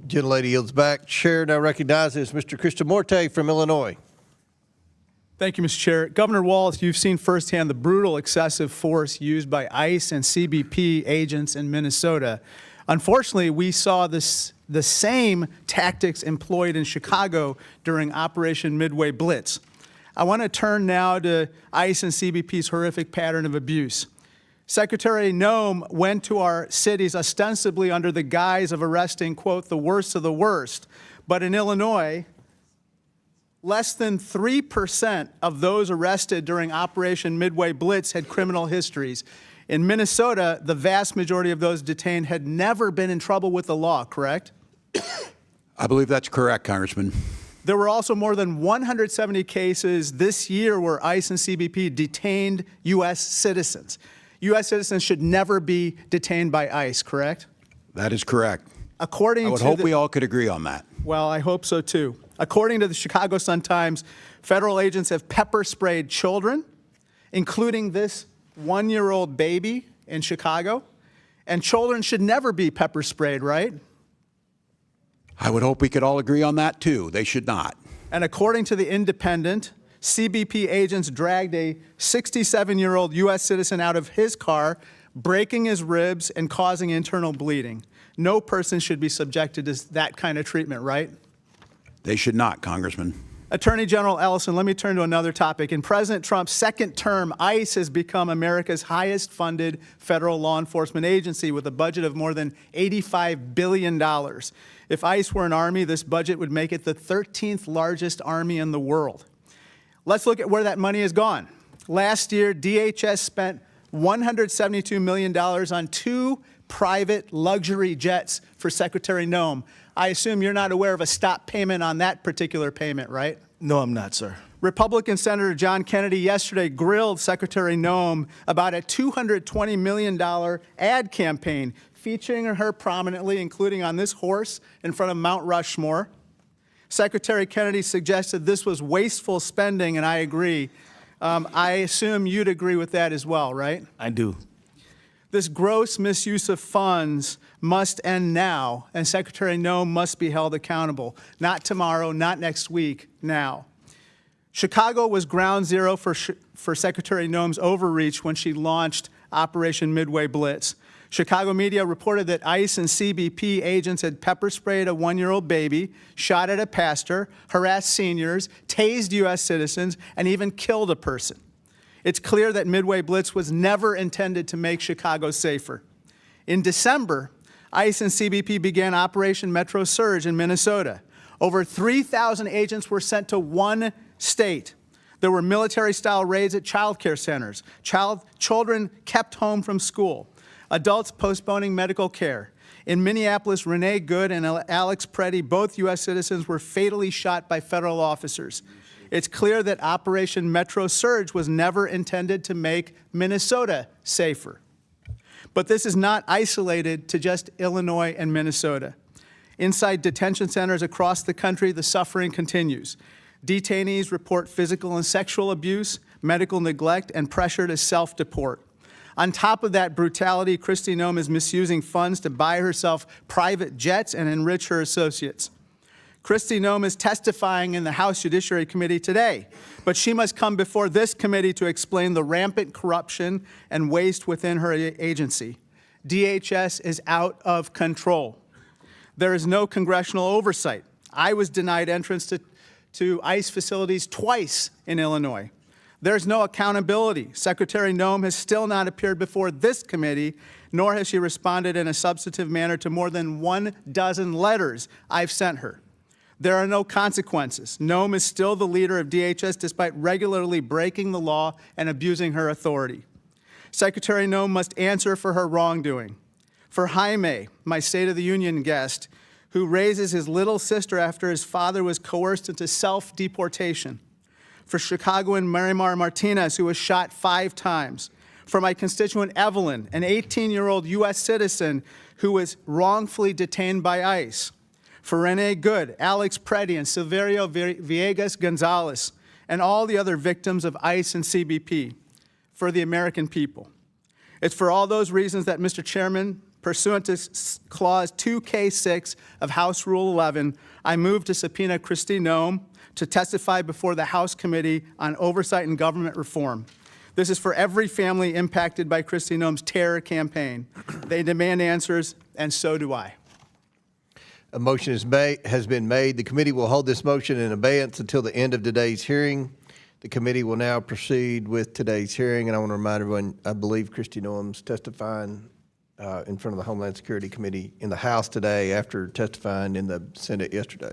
Gentlelady yields back. Chair now recognizes Mr. Krishnamoorthi from Illinois. Thank you, Mr. Chair. Governor Wallace, you've seen firsthand the brutal excessive force used by ICE and CBP agents in Minnesota. Unfortunately, we saw the same tactics employed in Chicago during Operation Midway Blitz. I want to turn now to ICE and CBP's horrific pattern of abuse. Secretary Noem went to our cities ostensibly under the guise of arresting, quote, the worst of the worst. But in Illinois, less than 3% of those arrested during Operation Midway Blitz had criminal histories. In Minnesota, the vast majority of those detained had never been in trouble with the law, correct? I believe that's correct, Congressman. There were also more than 170 cases this year where ICE and CBP detained U.S. citizens. U.S. citizens should never be detained by ICE, correct? That is correct. I would hope we all could agree on that. Well, I hope so too. According to the Chicago Sun-Times, federal agents have pepper sprayed children, including this one-year-old baby in Chicago. And children should never be pepper sprayed, right? I would hope we could all agree on that too. They should not. And according to The Independent, CBP agents dragged a 67-year-old U.S. citizen out of his car, breaking his ribs and causing internal bleeding. No person should be subjected to that kind of treatment, right? They should not, Congressman. Attorney General Ellison, let me turn to another topic. In President Trump's second term, ICE has become America's highest funded federal law enforcement agency with a budget of more than $85 billion. If ICE were an army, this budget would make it the 13th largest army in the world. Let's look at where that money has gone. Last year, DHS spent $172 million on 2 private luxury jets for Secretary Noem. I assume you're not aware of a stop payment on that particular payment, right? No, I'm not, sir. Republican Senator John Kennedy yesterday grilled Secretary Noem about a $220 million ad campaign featuring her prominently, including on this horse in front of Mount Rushmore. Secretary Kennedy suggested this was wasteful spending, and I agree. I assume you'd agree with that as well, right? I do. This gross misuse of funds must end now, and Secretary Noem must be held accountable. Not tomorrow, not next week, now. Chicago was ground zero for Secretary Noem's overreach when she launched Operation Midway Blitz. Chicago media reported that ICE and CBP agents had pepper sprayed a 1-year-old baby, shot at a pastor, harassed seniors, tased U.S. citizens, and even killed a person. It's clear that Midway Blitz was never intended to make Chicago safer. In December, ICE and CBP began Operation Metro Surge in Minnesota. Over 3,000 agents were sent to one state. There were military-style raids at child care centers, children kept home from school, adults postponing medical care. In Minneapolis, Renee Good and Alex Preddy, both U.S. citizens, were fatally shot by federal officers. It's clear that Operation Metro Surge was never intended to make Minnesota safer. But this is not isolated to just Illinois and Minnesota. Inside detention centers across the country, the suffering continues. Detainees report physical and sexual abuse, medical neglect, and pressure to self-deport. On top of that brutality, Kristi Noem is misusing funds to buy herself private jets and enrich her associates. Kristi Noem is testifying in the House Judiciary Committee today, but she must come before this committee to explain the rampant corruption and waste within her agency. DHS is out of control. There is no congressional oversight. I was denied entrance to ICE facilities twice in Illinois. There's no accountability. Secretary Noem has still not appeared before this committee, nor has she responded in a substantive manner to more than 12 letters I've sent her. There are no consequences. Noem is still the leader of DHS despite regularly breaking the law and abusing her authority. Secretary Noem must answer for her wrongdoing. For Jaime, my State of the Union guest, who raises his little sister after his father was coerced into self-deportation. For Chicagoan Marimar Martinez, who was shot 5 times. For my constituent Evelyn, an 18-year-old U.S. citizen who was wrongfully detained by ICE. For Renee Good, Alex Preddy, and Silverio Villegas Gonzalez, and all the other victims of ICE and CBP. For the American people. It's for all those reasons that, Mr. Chairman, pursuant to Clause 2K6 of House Rule 11, I move to subpoena Kristi Noem to testify before the House Committee on Oversight and Government Reform. This is for every family impacted by Kristi Noem's terror campaign. They demand answers, and so do I. A motion has been made. The committee will hold this motion in abeyance until the end of today's hearing. The committee will now proceed with today's hearing, and I want to remind everyone, I believe Kristi Noem's testifying in front of the Homeland Security Committee in the House today after testifying in the Senate yesterday.